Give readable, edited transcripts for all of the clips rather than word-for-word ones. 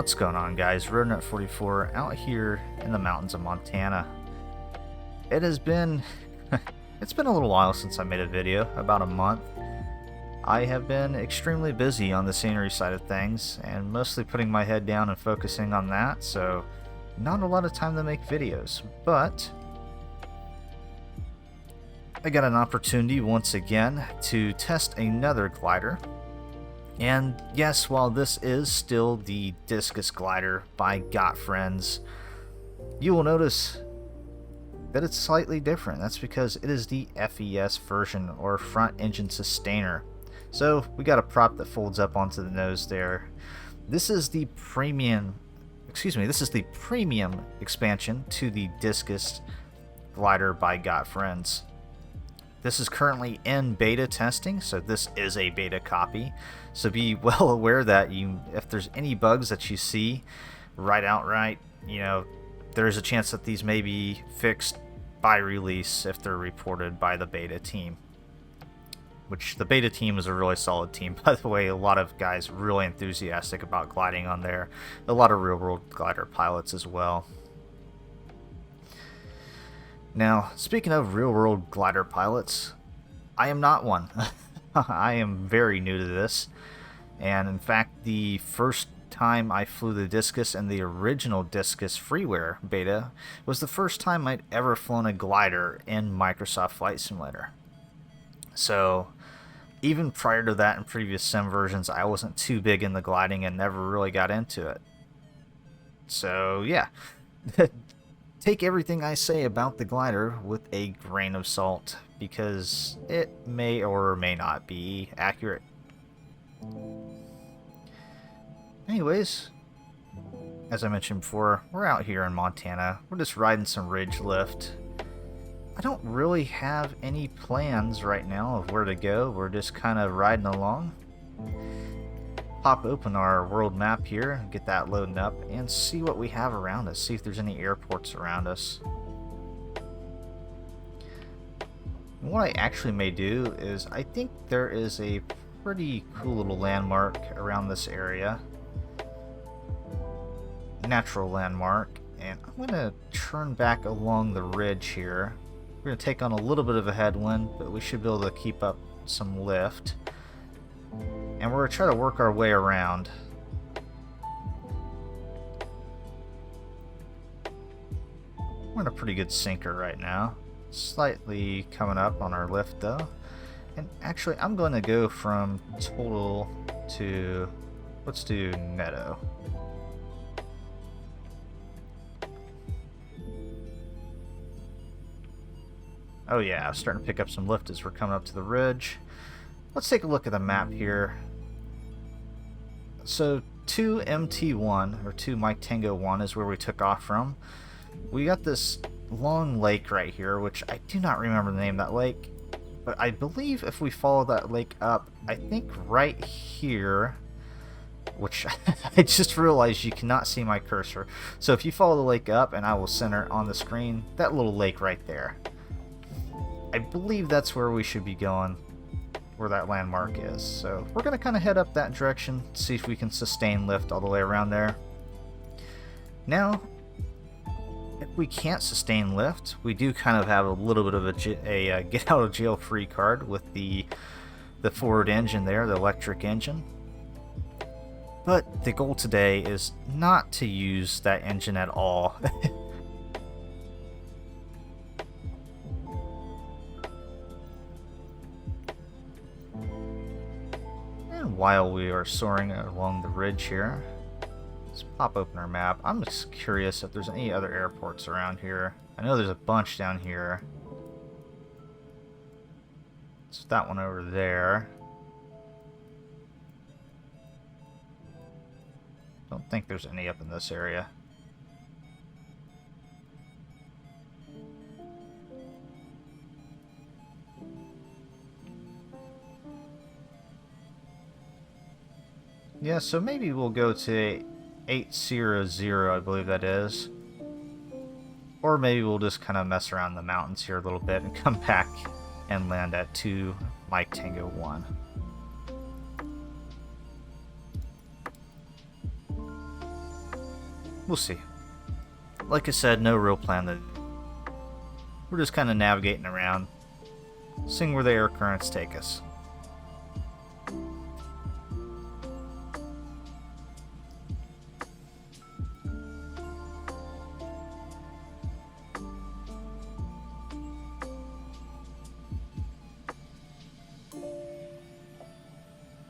What's going on, guys? Rodent44 out here in the mountains of Montana. It has been it's been a little while since I made a video, about a month. I have been extremely busy on the scenery side of things and mostly putting my head down and focusing on that, so not a lot of time to make videos, but I got an opportunity once again to test another glider. And yes, while this is still the Discus glider by GotFriends, you will notice that it's slightly different. That's because it is the FES version, or front engine sustainer. So we got a prop that folds up onto the nose there. This is the premium expansion to the Discus glider by GotFriends. This is currently in beta testing, so this is a beta copy. So be well aware that if there's any bugs that you see outright, there's a chance that these may be fixed by release if they're reported by the beta team. Which the beta team is a really solid team, by the way. A lot of guys really enthusiastic about gliding on there. A lot of real-world glider pilots as well. Now, speaking of real-world glider pilots, I am not one. I am very new to this, and in fact, the first time I flew the Discus and the original Discus freeware beta was the first time I'd ever flown a glider in Microsoft Flight Simulator. So, even prior to that in previous sim versions, I wasn't too big in the gliding and never really got into it. So, yeah. Take everything I say about the glider with a grain of salt, because it may or may not be accurate. Anyways, as I mentioned before, we're out here in Montana. We're just riding some ridge lift. I don't really have any plans right now of where to go. We're just kind of riding along. Pop open our world map here, get that loading up, and see what we have around us. See if there's any airports around us. And what I actually may do is, I think there is a pretty cool little landmark around this area. Natural landmark. And I'm going to turn back along the ridge here. We're going to take on a little bit of a headwind, but we should be able to keep up some lift. And we're going to try to work our way around. We're in a pretty good sinker right now. Slightly coming up on our lift though. And actually, I'm going to go from total to, let's do netto. Oh yeah, I'm starting to pick up some lift as we're coming up to the ridge. Let's take a look at the map here. So 2MT1, or 2 Mike Tango 1, is where we took off from. We got this long lake right here, which I do not remember the name of that lake, but I believe if we follow that lake up, I think right here, which I just realized you cannot see my cursor. So if you follow the lake up, and I will center on the screen, that little lake right there. I believe that's where we should be going, where that landmark is. So we're going to kind of head up that direction, see if we can sustain lift all the way around there. Now, if we can't sustain lift, we do kind of have a little bit of a get out of jail free card with the forward engine there, the electric engine. But the goal today is not to use that engine at all. While we are soaring along the ridge here, let's pop open our map. I'm just curious if there's any other airports around here. I know there's a bunch down here. It's that one over there. Don't think there's any up in this area. Yeah, so maybe we'll go to 800, I believe that is. Or maybe we'll just kind of mess around the mountains here a little bit and come back and land at 2 Mike Tango 1. We'll see. Like I said, no real plan. That we're just kind of navigating around, seeing where the air currents take us.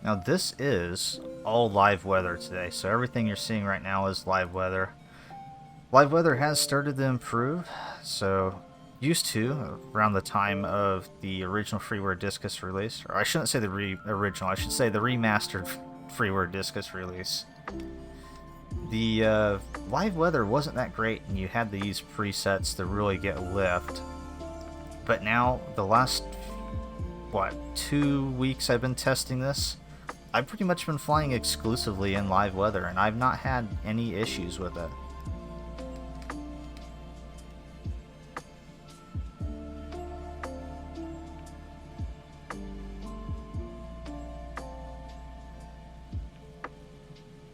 Now this is all live weather today, so everything you're seeing right now is live weather. Live weather has started to improve, so used to around the time of the original freeware Discus release, or I shouldn't say the original, I should say the remastered freeware Discus release. The live weather wasn't that great, and you had to use presets to really get lift. But now, the last, 2 weeks I've been testing this, I've pretty much been flying exclusively in live weather, and I've not had any issues with it.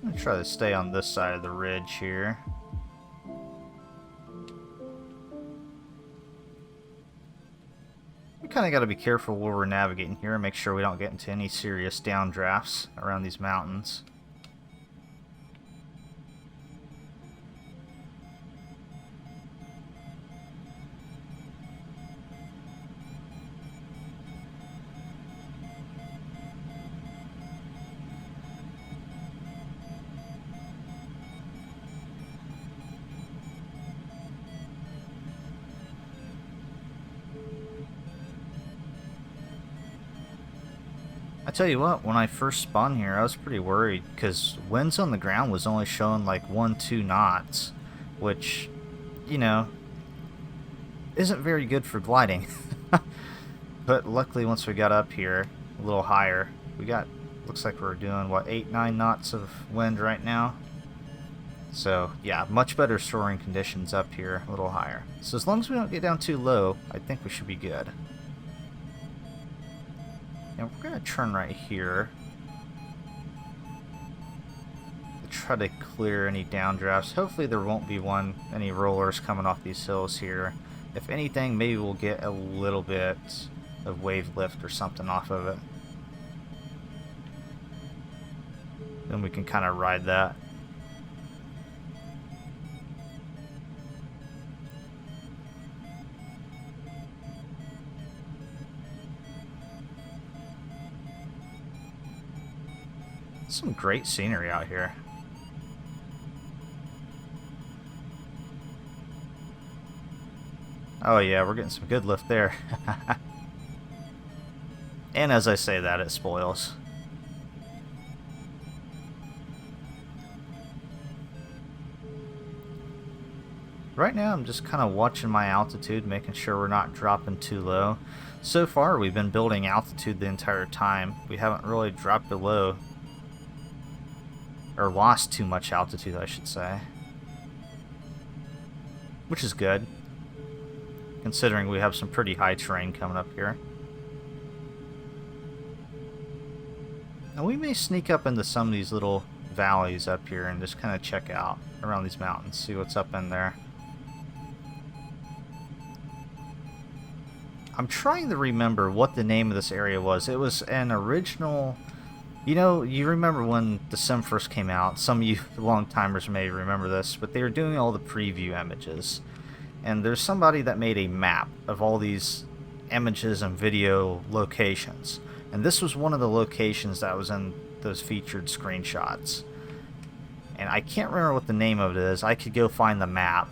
I'm gonna try to stay on this side of the ridge here. We kind of got to be careful where we're navigating here and make sure we don't get into any serious downdrafts around these mountains. I tell you what, when I first spawned here, I was pretty worried because winds on the ground was only showing like 1-2 knots, which, you know, isn't very good for gliding. But luckily, once we got up here a little higher, we got, looks like we're doing what, 8-9 knots of wind right now. So yeah, much better soaring conditions up here, a little higher. So as long as we don't get down too low, I think we should be good. And we're going to turn right here to try to clear any downdrafts. Hopefully there won't be any rollers coming off these hills here. If anything, maybe we'll get a little bit of wave lift or something off of it. Then we can kind of ride that. Some great scenery out here. Oh yeah, we're getting some good lift there. And as I say that, it spoils. Right now I'm just kind of watching my altitude, making sure we're not dropping too low. So far we've been building altitude the entire time. We haven't really dropped below, or lost too much altitude, I should say. Which is good, considering we have some pretty high terrain coming up here. Now we may sneak up into some of these little valleys up here and just kind of check out around these mountains, see what's up in there. I'm trying to remember what the name of this area was. It was an original... You know, you remember when the sim first came out, some of you long-timers may remember this, but they were doing all the preview images. And there's somebody that made a map of all these images and video locations. And this was one of the locations that was in those featured screenshots. And I can't remember what the name of it is. I could go find the map.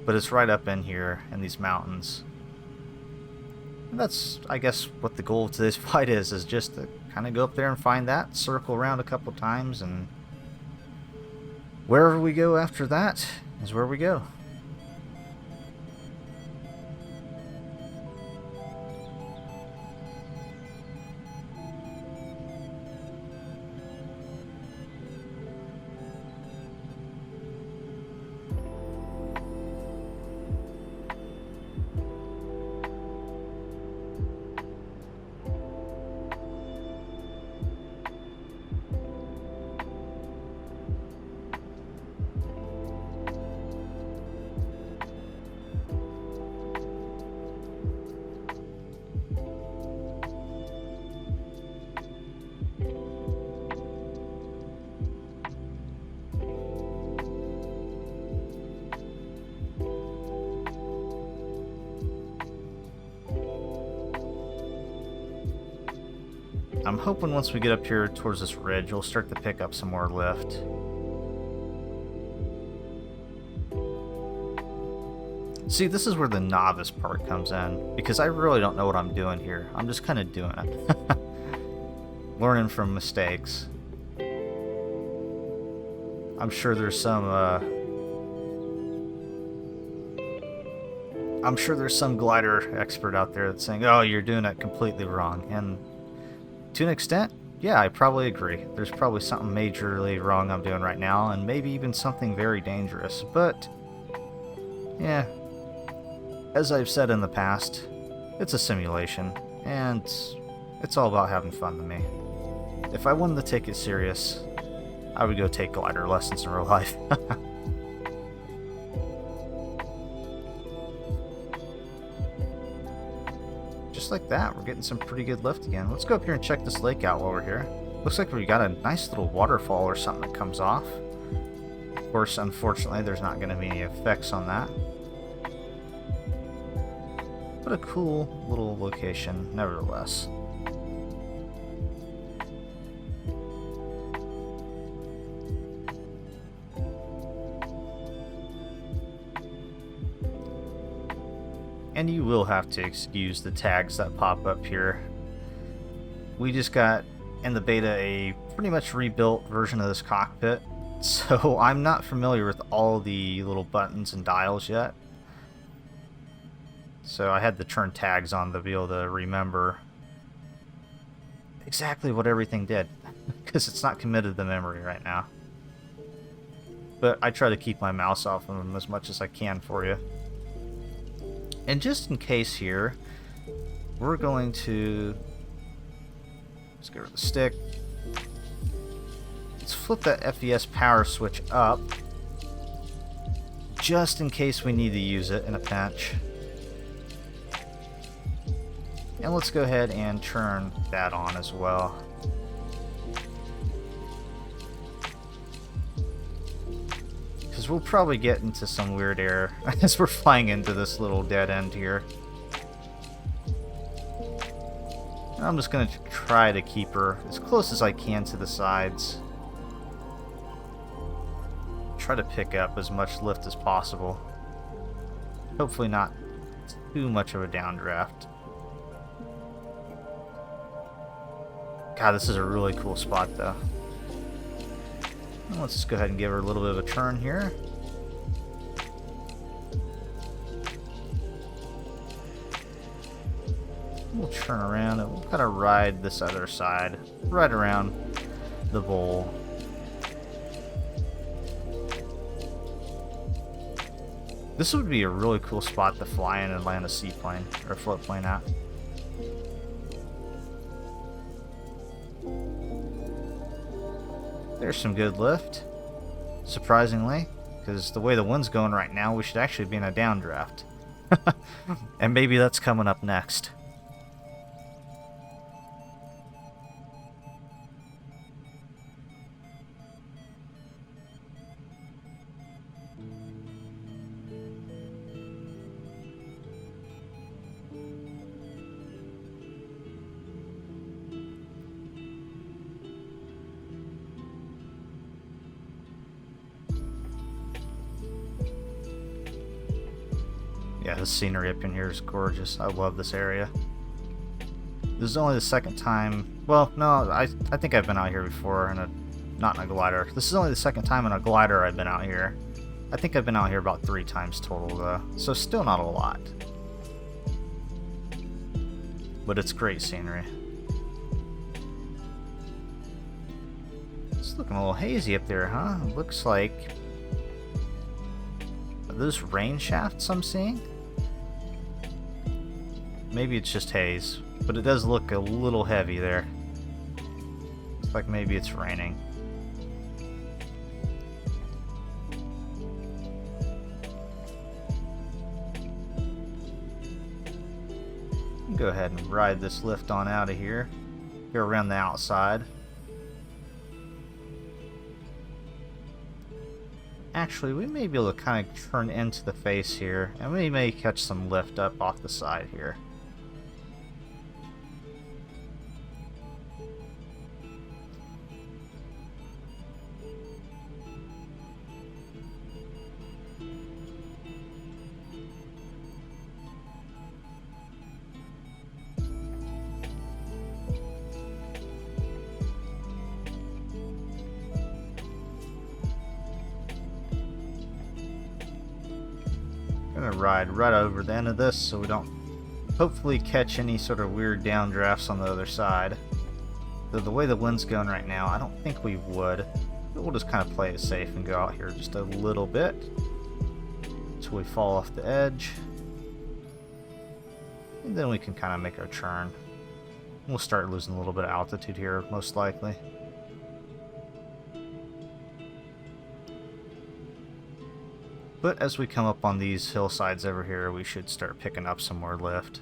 But it's right up in here in these mountains. And that's, I guess, what the goal of today's flight is just to kind of go up there and find that, circle around a couple times, and wherever we go after that is where we go. I'm hoping once we get up here towards this ridge, we'll start to pick up some more lift. See, this is where the novice part comes in, because I really don't know what I'm doing here. I'm just kind of doing it. Learning from mistakes. I'm sure there's some glider expert out there that's saying, oh, you're doing it completely wrong. And to an extent, yeah, I probably agree. There's probably something majorly wrong I'm doing right now, and maybe even something very dangerous. But, yeah, as I've said in the past, it's a simulation, and it's all about having fun to me. If I wanted to take it serious, I would go take glider lessons in real life. Just like that, we're getting some pretty good lift again. Let's go up here and check this lake out while we're here. Looks like we got a nice little waterfall or something that comes off. Of course, unfortunately, there's not going to be any effects on that. But a cool little location, nevertheless. And you will have to excuse the tags that pop up here. We just got in the beta a pretty much rebuilt version of this cockpit, so I'm not familiar with all the little buttons and dials yet. So I had to turn tags on to be able to remember exactly what everything did, because it's not committed to memory right now. But I try to keep my mouse off of them as much as I can for you. And just in case here, we're going to, let's get rid of the stick. Let's flip that FES power switch up, just in case we need to use it in a pinch. And let's go ahead and turn that on as well. Because we'll probably get into some weird air as we're flying into this little dead end here. And I'm just going to try to keep her as close as I can to the sides. Try to pick up as much lift as possible. Hopefully not too much of a downdraft. God, this is a really cool spot though. Let's just go ahead and give her a little bit of a turn here. We'll turn around and we'll kind of ride this other side, right around the bowl. This would be a really cool spot to fly in and land a seaplane or float plane at. There's some good lift, surprisingly, because the way the wind's going right now, we should actually be in a downdraft. And maybe that's coming up next. Yeah, the scenery up in here is gorgeous. I love this area. This is only the second time... Well, no, I think I've been out here before, not in a glider. This is only the second time in a glider I've been out here. I think I've been out here about 3 times total, though. So still not a lot. But it's great scenery. It's looking a little hazy up there, huh? It looks like... Are those rain shafts I'm seeing? Maybe it's just haze, but it does look a little heavy there. Looks like maybe it's raining. Go ahead and ride this lift on out of here. Go around the outside. Actually, we may be able to kind of turn into the face here, and we may catch some lift up off the side here. going to ride right over the end of this so we don't hopefully catch any sort of weird downdrafts on the other side. Though the way the wind's going right now, I don't think we would. But we'll just kind of play it safe and go out here just a little bit until we fall off the edge. And then we can kind of make our turn. We'll start losing a little bit of altitude here, most likely. But as we come up on these hillsides over here, we should start picking up some more lift.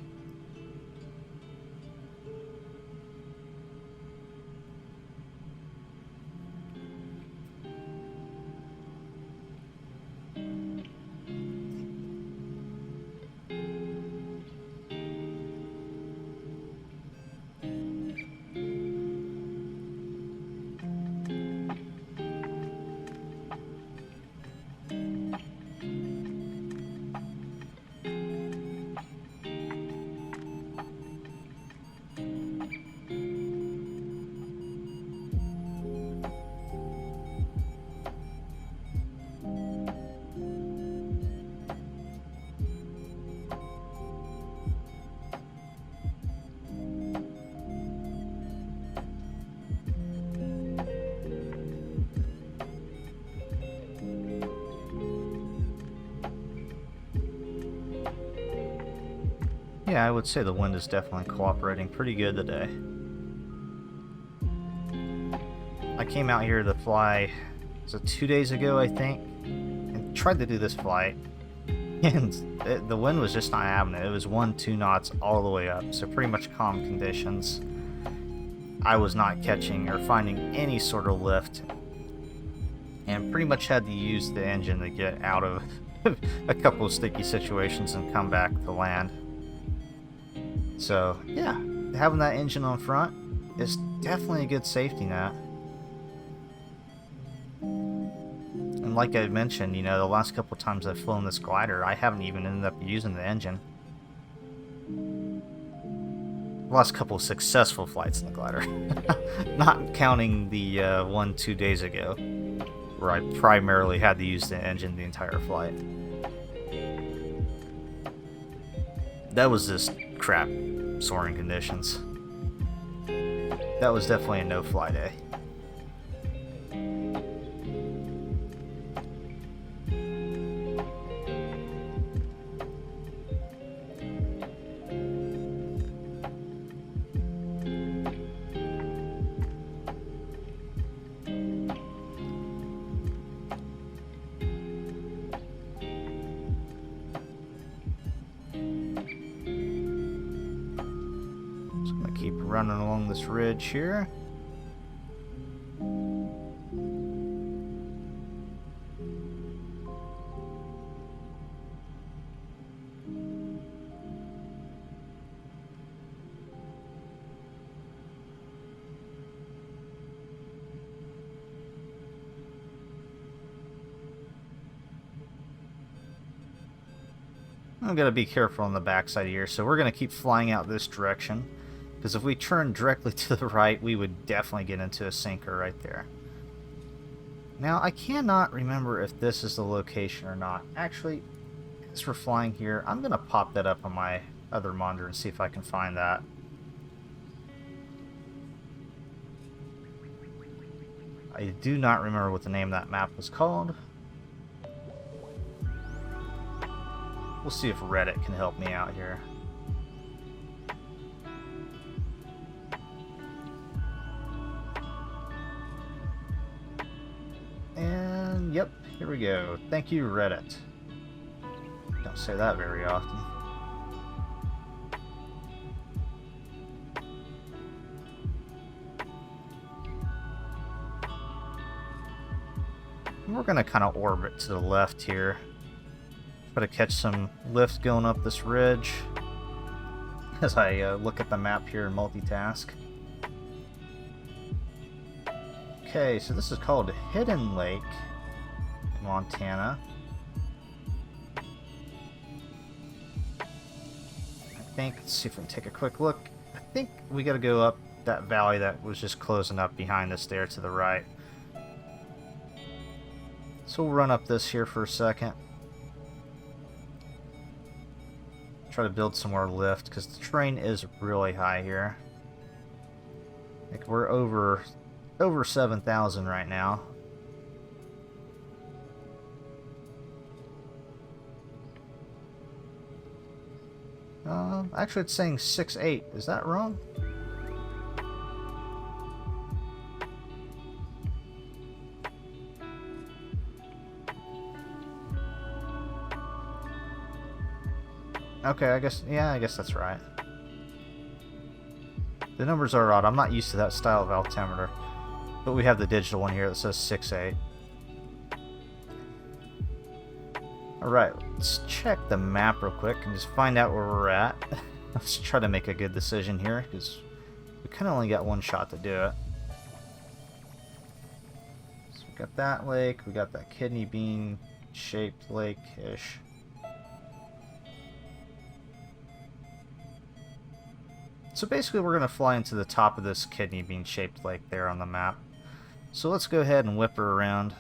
Yeah, I would say the wind is definitely cooperating pretty good today. I came out here to fly, was it 2 days ago, I think, and tried to do this flight, and the wind was just not having it. It was 1-2 knots all the way up, so pretty much calm conditions. I was not catching or finding any sort of lift, and pretty much had to use the engine to get out of a couple of sticky situations and come back to land. So, yeah, having that engine on front is definitely a good safety net. And like I mentioned, you know, the last couple of times I've flown this glider, I haven't even ended up using the engine. The last couple of successful flights in the glider. Not counting the one 2 days ago, where I primarily had to use the engine the entire flight. That was just crap soaring conditions. That was definitely a no-fly day. Keep running along this ridge here. I'm going to be careful on the backside here, so we're going to keep flying out this direction. Because if we turn directly to the right, we would definitely get into a sinker right there. Now, I cannot remember if this is the location or not. Actually, as we're flying here, I'm going to pop that up on my other monitor and see if I can find that. I do not remember what the name of that map was called. We'll see if Reddit can help me out here. And yep, here we go. Thank you, Reddit. Don't say that very often. We're going to kind of orbit to the left here. Try to catch some lift going up this ridge as I look at the map here and multitask. Okay, so this is called Hidden Lake in Montana. I think, let's see if we can take a quick look. I think we got to go up that valley that was just closing up behind us there to the right. So we'll run up this here for a second. Try to build some more lift because the terrain is really high here. Like we're over 7,000 right now. Actually it's saying 6.8. Is that wrong? Okay, I guess that's right. The numbers are odd. I'm not used to that style of altimeter. But we have the digital one here that says 6.8. Alright, let's check the map real quick and just find out where we're at. Let's try to make a good decision here, because we kind of only got one shot to do it. So we got that lake, we got that kidney bean shaped lake-ish. So basically we're going to fly into the top of this kidney bean shaped lake there on the map. So let's go ahead and whip her around.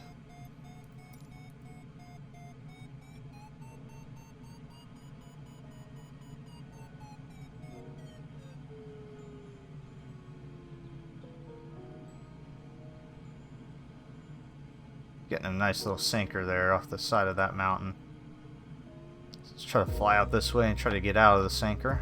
Getting a nice little sinker there off the side of that mountain. Let's try to fly out this way and try to get out of the sinker.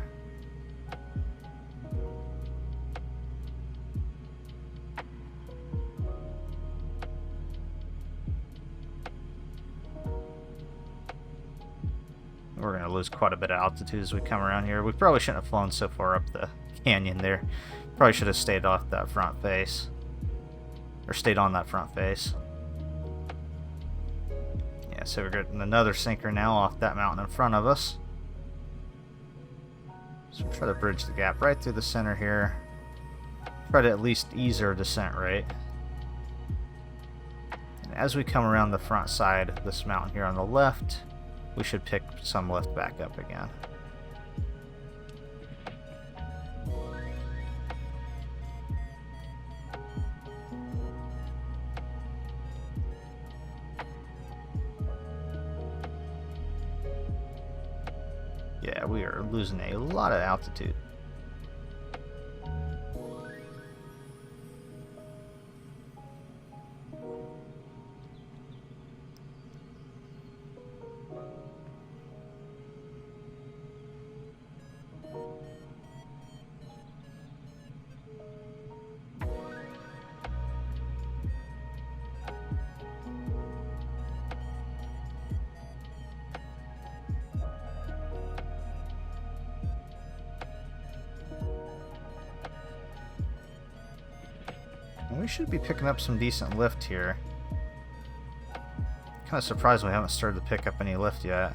We're going to lose quite a bit of altitude as we come around here. We probably shouldn't have flown so far up the canyon there. Probably should have stayed off that front face. Or stayed on that front face. Yeah, so we're getting another sinker now off that mountain in front of us. So we'll try to bridge the gap right through the center here. Try to at least ease our descent rate. And as we come around the front side of this mountain here on the left, we should pick some lift back up again. Yeah, we are losing a lot of altitude. We should be picking up some decent lift here. Kind of surprised we haven't started to pick up any lift yet.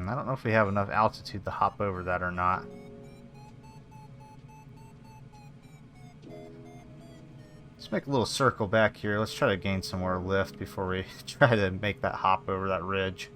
I don't know if we have enough altitude to hop over that or not. Let's make a little circle back here. Let's try to gain some more lift before we try to make that hop over that ridge.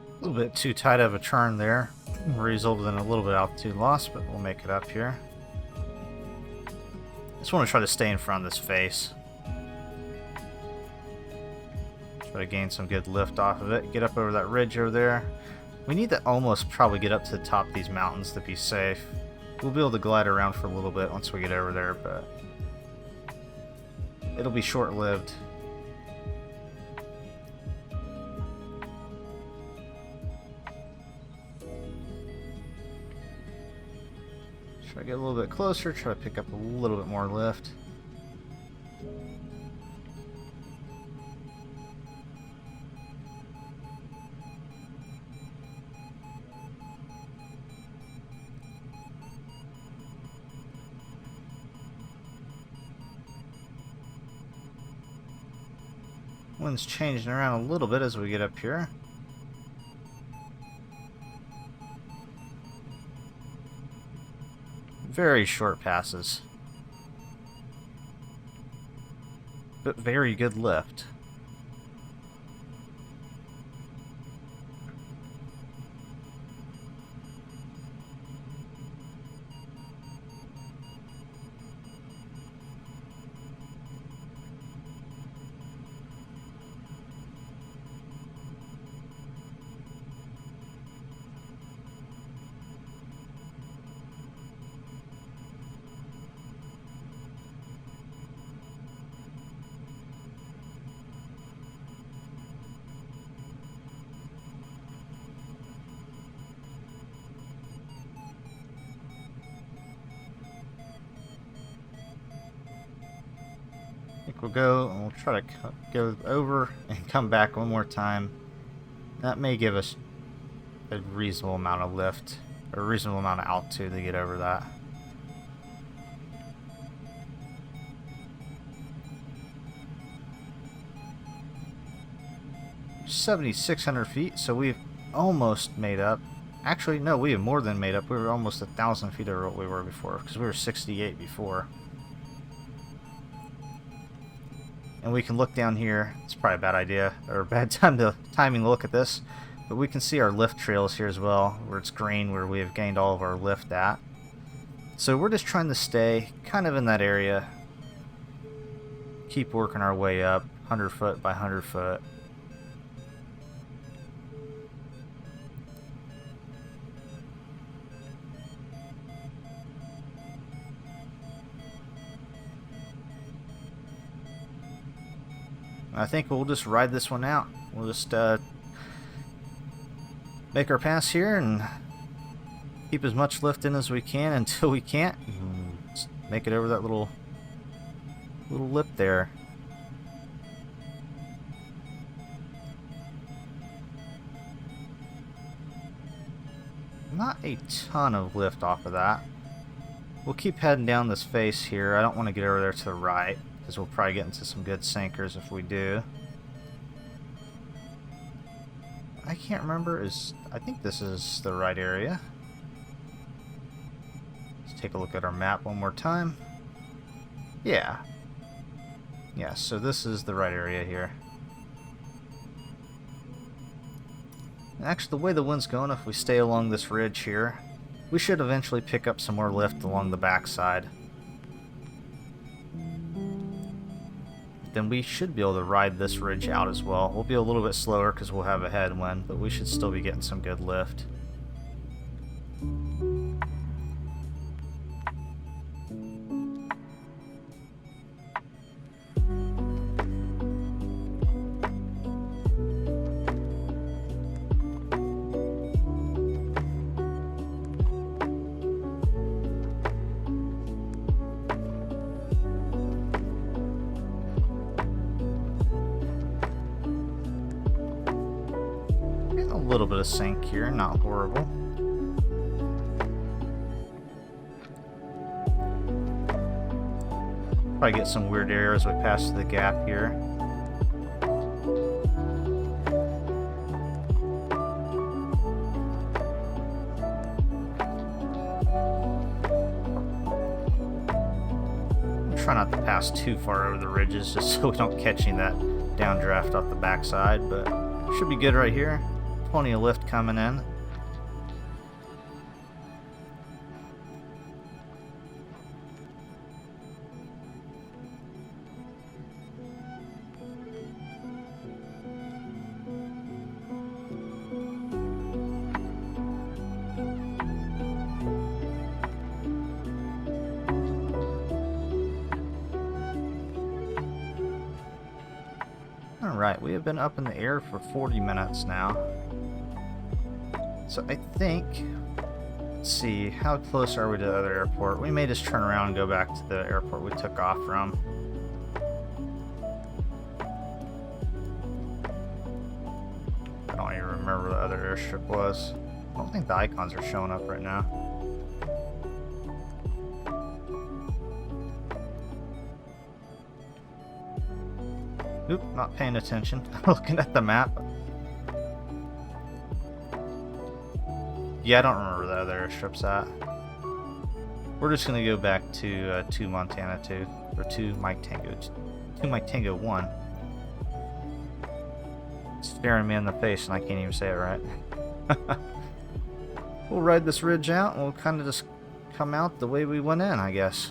A little bit too tight of a turn there. Resulted in a little bit of altitude loss, but we'll make it up here. Just want to try to stay in front of this face. Try to gain some good lift off of it. Get up over that ridge over there. We need to almost probably get up to the top of these mountains to be safe. We'll be able to glide around for a little bit once we get over there, but it'll be short-lived. Try to get a little bit closer, try to pick up a little bit more lift. Wind's changing around a little bit as we get up here. Very short passes, but very good lift. I think we'll go and we'll try to go over and come back one more time. That may give us a reasonable amount of lift, or a reasonable amount of altitude to get over that. We're 7,600 feet, so we've almost made up. Actually, no, we have more than made up. We were almost 1,000 feet over what we were before, because we were 68 before. And we can look down here. It's probably a bad idea, or a bad timing to look at this, but we can see our lift trails here as well, where it's green, where we have gained all of our lift at. So we're just trying to stay kind of in that area. Keep working our way up, 100 foot by 100 foot. I think we'll just ride this one out. We'll just make our pass here and keep as much lift in as we can until we can't. Just make it over that little lip there. Not a ton of lift off of that. We'll keep heading down this face here. I don't want to get over there to the right, because we'll probably get into some good sinkers if we do. I can't remember. I think this is the right area. Let's take a look at our map one more time. Yeah. Yeah, so this is the right area here. Actually, the way the wind's going, if we stay along this ridge here, we should eventually pick up some more lift along the backside. Then we should be able to ride this ridge out as well. We'll be a little bit slower because we'll have a headwind, but we should still be getting some good lift. A little bit of sink here, not horrible. Probably get some weird air as we pass the gap here. Try not to pass too far over the ridges just so we don't catch any of that downdraft off the backside, but should be good right here. Plenty of lift coming in. Alright, we have been up in the air for 40 minutes now. So I think, let's see, how close are we to the other airport? We may just turn around and go back to the airport we took off from. I don't even remember what the other airstrip was. I don't think the icons are showing up right now. Oop, not paying attention. Looking at the map. Yeah, I don't remember where the other airstrip's at. We're just gonna go back to 2 Montana 2, or 2 Mike Tango 1. Staring me in the face and I can't even say it right. We'll ride this ridge out and we'll kind of just come out the way we went in, I guess.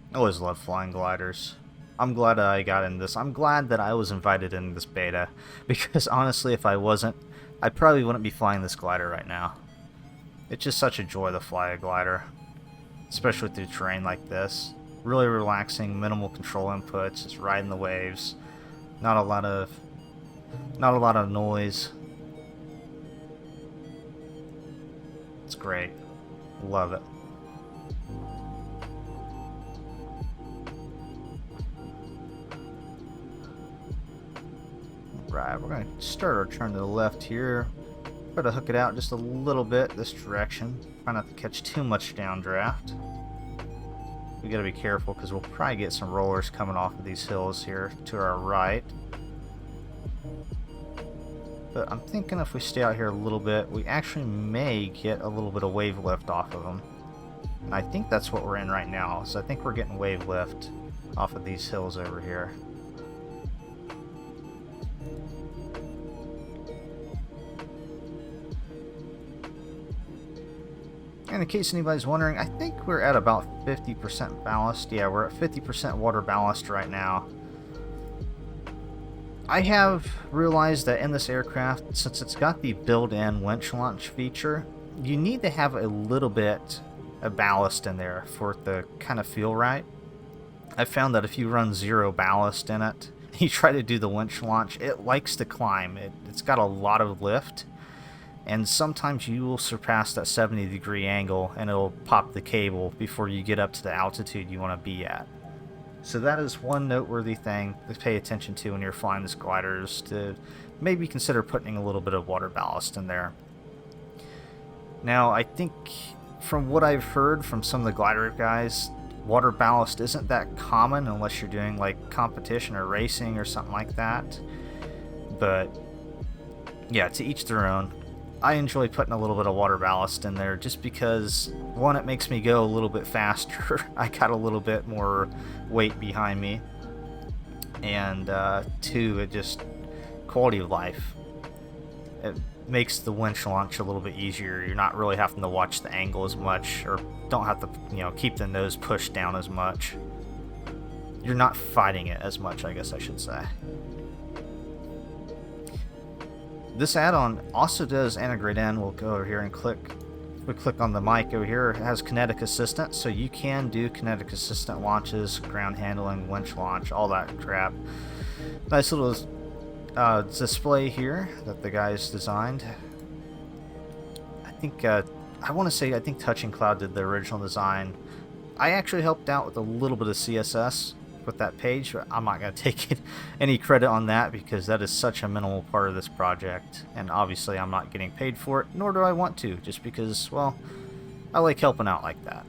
I always love flying gliders. I'm glad I got in this. I'm glad that I was invited in this beta, because honestly, if I wasn't, I probably wouldn't be flying this glider right now. It's just such a joy to fly a glider, especially through terrain like this. Really relaxing, minimal control inputs, just riding the waves. Not a lot of noise. It's great. Love it. Right, we're going to start our turn to the left here. Try to hook it out just a little bit this direction. Try not to catch too much downdraft. We got to be careful because we'll probably get some rollers coming off of these hills here to our right. But I'm thinking if we stay out here a little bit, we actually may get a little bit of wave lift off of them. And I think that's what we're in right now. So I think we're getting wave lift off of these hills over here. And in case anybody's wondering, I think we're at about 50% ballast. Yeah, we're at 50% water ballast right now. I have realized that in this aircraft, since it's got the built-in winch launch feature, you need to have a little bit of ballast in there for it to kind of feel right. I found that if you run 0 ballast in it, you try to do the winch launch, it likes to climb. It's got a lot of lift. And sometimes you will surpass that 70-degree angle and it'll pop the cable before you get up to the altitude you want to be at. So that is one noteworthy thing to pay attention to when you're flying this glider, is to maybe consider putting a little bit of water ballast in there. Now, I think from what I've heard from some of the glider guys, water ballast isn't that common unless you're doing like competition or racing or something like that. But yeah, to each their own. I enjoy putting a little bit of water ballast in there just because, one, it makes me go a little bit faster. I got a little bit more weight behind me. And two, it just, quality of life. It makes the winch launch a little bit easier. You're not really having to watch the angle as much, or don't have to, keep the nose pushed down as much. You're not fighting it as much, I guess I should say. This add-on also does integrate in. We'll go over here and click on the mic over here. It has kinetic assistance, so you can do kinetic assistant launches, ground handling, winch launch, all that crap. Nice little display here that the guys designed. I think I think Touching Cloud did the original design. I actually helped out with a little bit of CSS with that page, but I'm not going to take any credit on that because that is such a minimal part of this project, and obviously I'm not getting paid for it, nor do I want to, just because, well, I like helping out like that.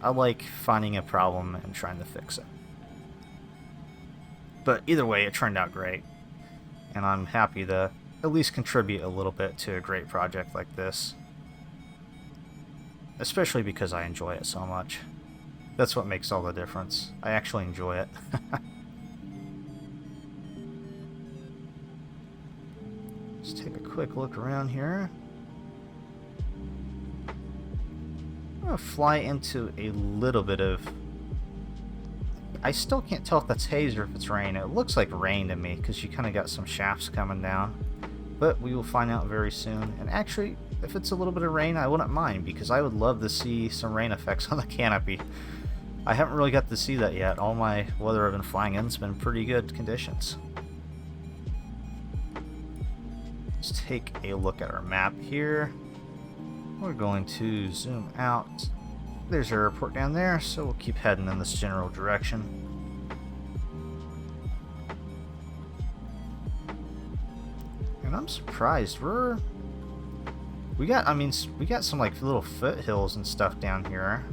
I like finding a problem and trying to fix it. But either way, it turned out great, and I'm happy to at least contribute a little bit to a great project like this, especially because I enjoy it so much. That's what makes all the difference. I actually enjoy it. Let's take a quick look around here. I'm going to fly into a little bit of... I still can't tell if that's haze or if it's rain. It looks like rain to me because you kind of got some shafts coming down. But we will find out very soon. And actually, if it's a little bit of rain, I wouldn't mind because I would love to see some rain effects on the canopy. I haven't really got to see that yet. All my weather I've been flying in has been pretty good conditions. Let's take a look at our map here. We're going to zoom out. There's our airport down there, so we'll keep heading in this general direction. And I'm surprised we got some like little foothills and stuff down here.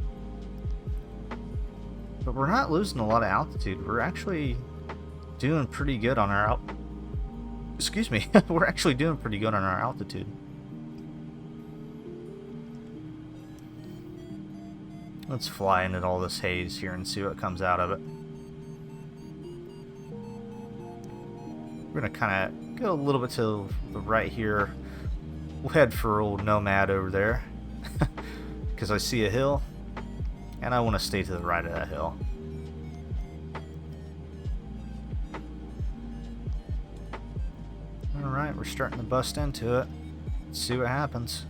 But we're not losing a lot of altitude. We're actually doing pretty good on our Excuse me. We're actually doing pretty good on our altitude. Let's fly into all this haze here and see what comes out of it. We're going to kind of go a little bit to the right here. We'll head for old Nomad over there. Because I see a hill. And I want to stay to the right of that hill. Alright, we're starting to bust into it. Let's see what happens.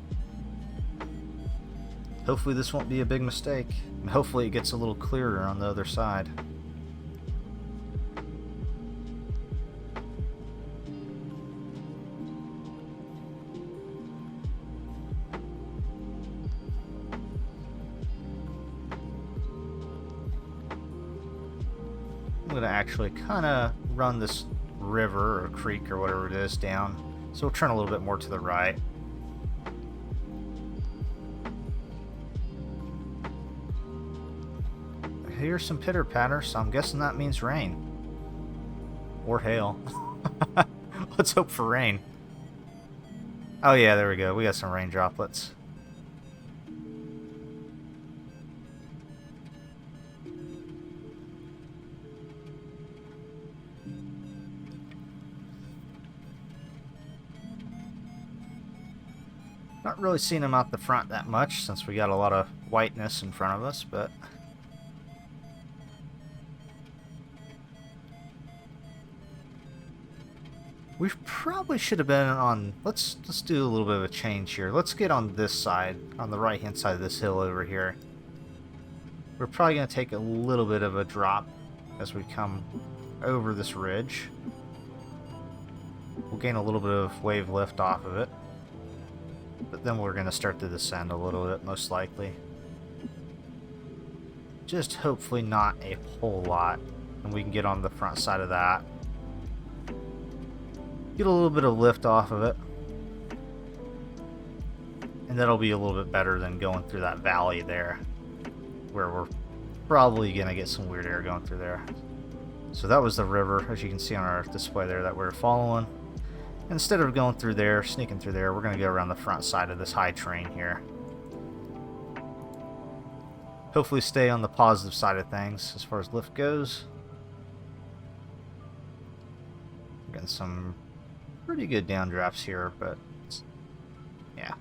Hopefully this won't be a big mistake. And hopefully it gets a little clearer on the other side. I'm going to actually kind of run this river or creek or whatever it is down. So we'll turn a little bit more to the right. Here's some pitter patter, so I'm guessing that means rain. Or hail. Let's hope for rain. Oh yeah, there we go. We got some rain droplets. Not really seeing them out the front that much since we got a lot of whiteness in front of us, but we probably should have been on... Let's do a little bit of a change here. Let's get on this side, on the right hand side of this hill over here. We're probably going to take a little bit of a drop as we come over this ridge. We'll gain a little bit of wave lift off of it. But then we're going to start to descend a little bit, most likely. Just hopefully not a whole lot. And we can get on the front side of that. Get a little bit of lift off of it. And that'll be a little bit better than going through that valley there. Where we're probably going to get some weird air going through there. So that was the river, as you can see on our display there, that we're following. Instead of going through there, sneaking through there, we're going to go around the front side of this high terrain here. Hopefully stay on the positive side of things as far as lift goes. Getting some pretty good downdrafts here, but yeah,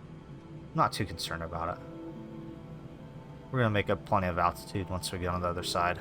not too concerned about it. We're going to make up plenty of altitude once we get on the other side.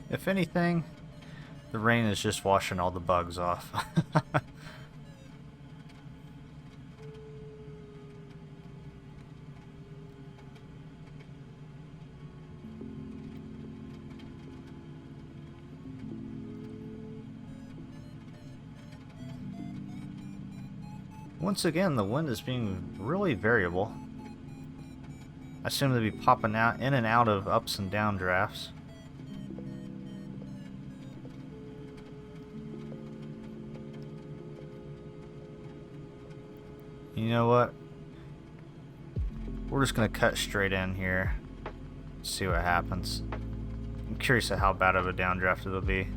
If anything, The rain is just washing all the bugs off. Once again, the wind is being really variable. I assume they'll be popping out in and out of ups and down drafts. You know what? We're just gonna cut straight in here. See what happens. I'm curious at how bad of a downdraft it'll be.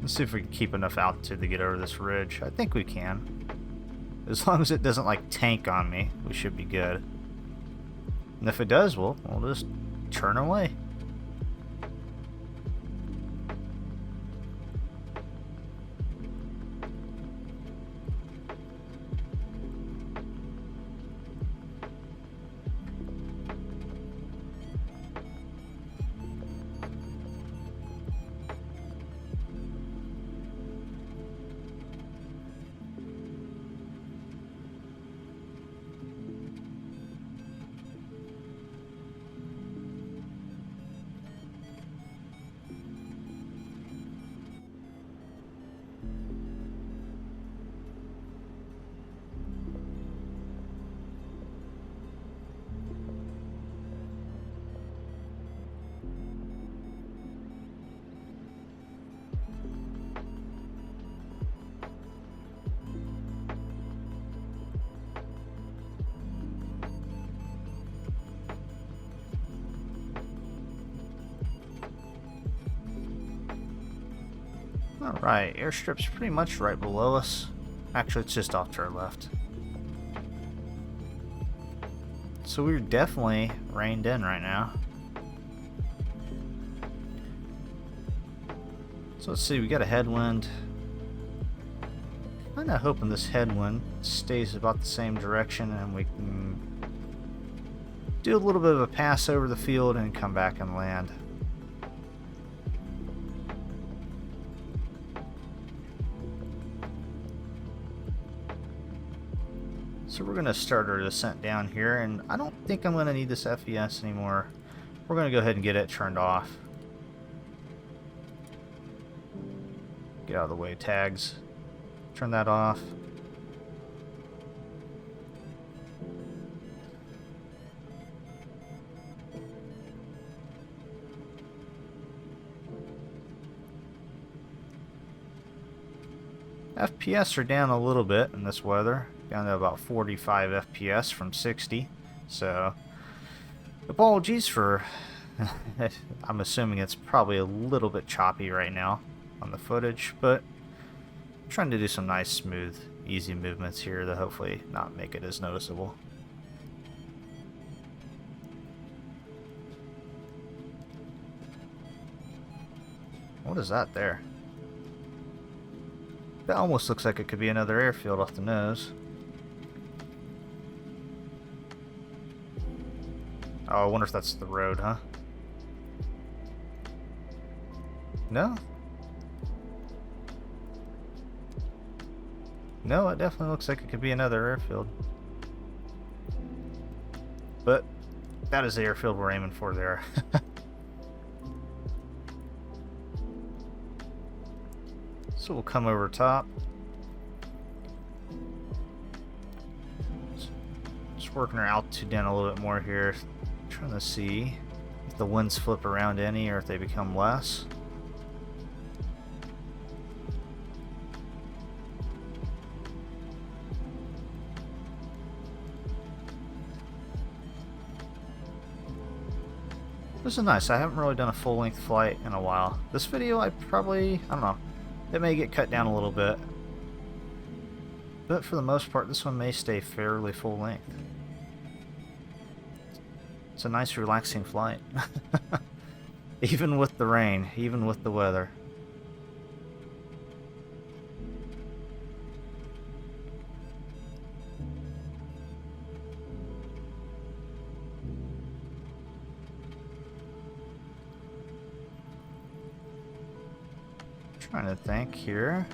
Let's see if we can keep enough altitude to get over this ridge. I think we can. As long as it doesn't like tank on me, we should be good. And if it does, we'll just turn away. Alright, airstrip's pretty much right below us. Actually, it's just off to our left. So we're definitely reined in right now. So let's see, we got a headwind. I'm kinda hoping this headwind stays about the same direction and we can do a little bit of a pass over the field and come back and land. So we're going to start our descent down here, and I don't think I'm going to need this FES anymore. We're going to go ahead and get it turned off. Get out of the way, tags. Turn that off. FPS are down a little bit in this weather. Down to about 45 FPS from 60, so apologies for I'm assuming it's probably a little bit choppy right now on the footage, but I'm trying to do some nice smooth easy movements here to hopefully not make it as noticeable. What is that there? That almost looks like it could be another airfield off the nose. Oh, I wonder if that's the road, huh? No? No, it definitely looks like it could be another airfield. But that is the airfield we're aiming for there. So we'll come over top. Just working our altitude down a little bit more here. Trying to see if the winds flip around any or if they become less. This is nice. I haven't really done a full-length flight in a while. This video I don't know, it may get cut down a little bit. But for the most part, this one may stay fairly full-length. It's a nice, relaxing flight. Even with the rain, even with the weather. Trying to think here.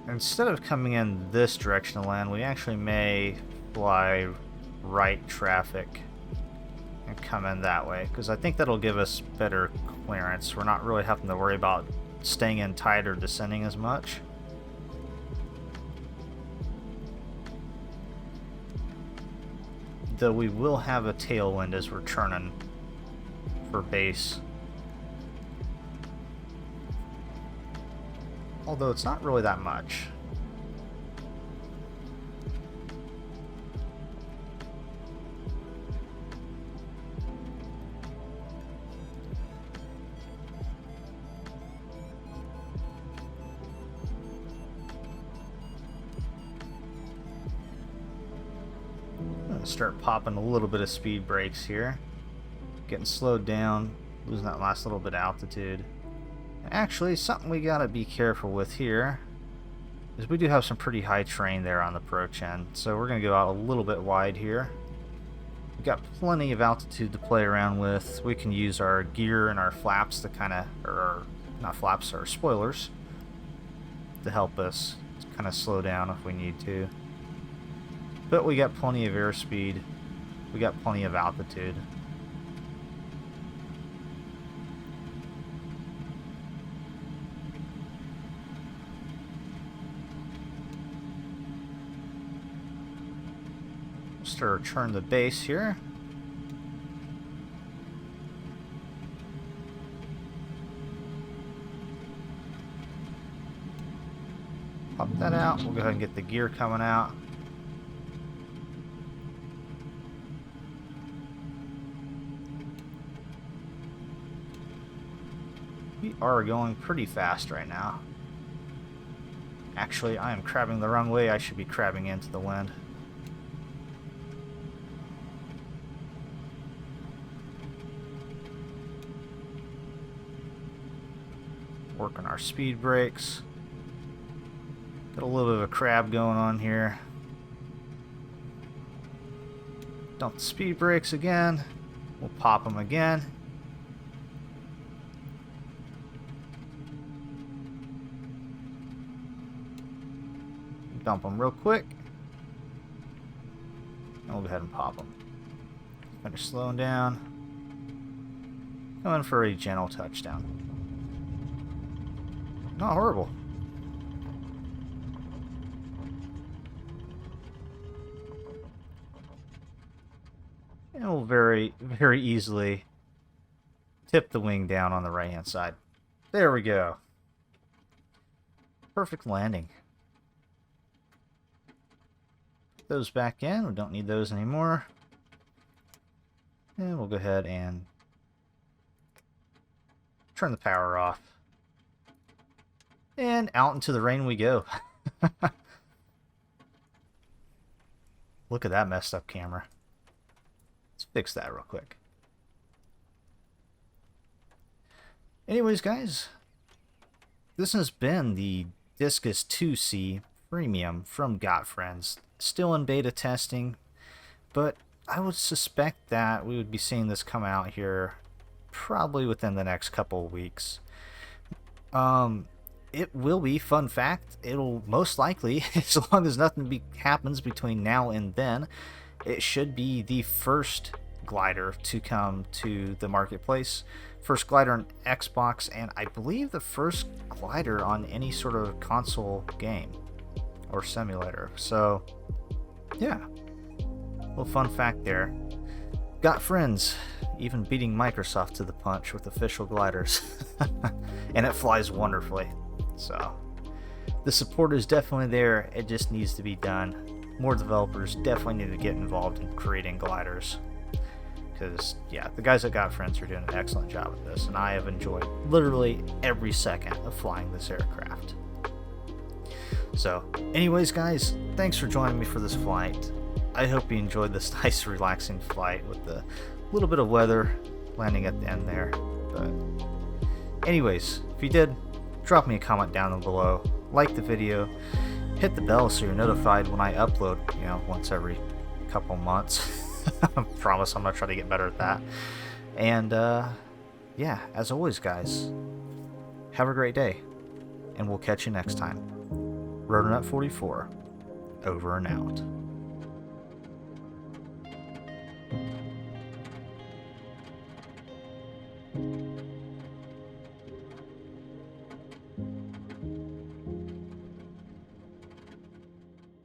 Instead of coming in this direction to land, we actually may fly right traffic and come in that way, because I think that'll give us better clearance. We're not really having to worry about staying in tight or descending as much. Though we will have a tailwind as we're turning for base. Although it's not really that much. I'm gonna start popping a little bit of speed brakes here. Getting slowed down, losing that last little bit of altitude. Actually, something we gotta be careful with here is we do have some pretty high terrain there on the approach end, so we're gonna go out a little bit wide here. We've got plenty of altitude to play around with. We can use our gear and our flaps to kind of, or not flaps, our spoilers, to help us kind of slow down if we need to. But we got plenty of airspeed. We got plenty of altitude. Turn the base here. Pop that out. We'll go ahead and get the gear coming out. We are going pretty fast right now. Actually, I am crabbing the wrong way. I should be crabbing into the wind. Working our speed brakes. Got a little bit of a crab going on here. Dump the speed brakes again. We'll pop them again. Dump them real quick. And we'll go ahead and pop them. Finish slowing down. Going for a gentle touchdown. Not horrible. And we'll very easily tip the wing down on the right hand side. There we go. Perfect landing. Put those back in. We don't need those anymore. And we'll go ahead and turn the power off. And out into the rain we go. Look at that messed up camera. Let's fix that real quick. Anyways, guys, this has been the Discus-2C Premium from GotFriends. Still in beta testing, but I would suspect that we would be seeing this come out here probably within the next couple of weeks. It will be, fun fact, it'll most likely, as long as nothing happens between now and then, it should be the first glider to come to the marketplace. First glider on Xbox, and I believe the first glider on any sort of console game or simulator. So, yeah, little fun fact there. GotFriends even beating Microsoft to the punch with official gliders. And it flies wonderfully. So, the support is definitely there. It just needs to be done. More developers definitely need to get involved in creating gliders. Because, yeah, the guys at GotFriends are doing an excellent job with this. And I have enjoyed literally every second of flying this aircraft. So, anyways, guys, thanks for joining me for this flight. I hope you enjoyed this nice, relaxing flight with the little bit of weather landing at the end there. But, anyways, if you did, drop me a comment down below, like the video, hit the bell so you're notified when I upload, once every couple months. I promise I'm going to try to get better at that. And, yeah, as always, guys, have a great day, and we'll catch you next time. Rotonut 44, over and out.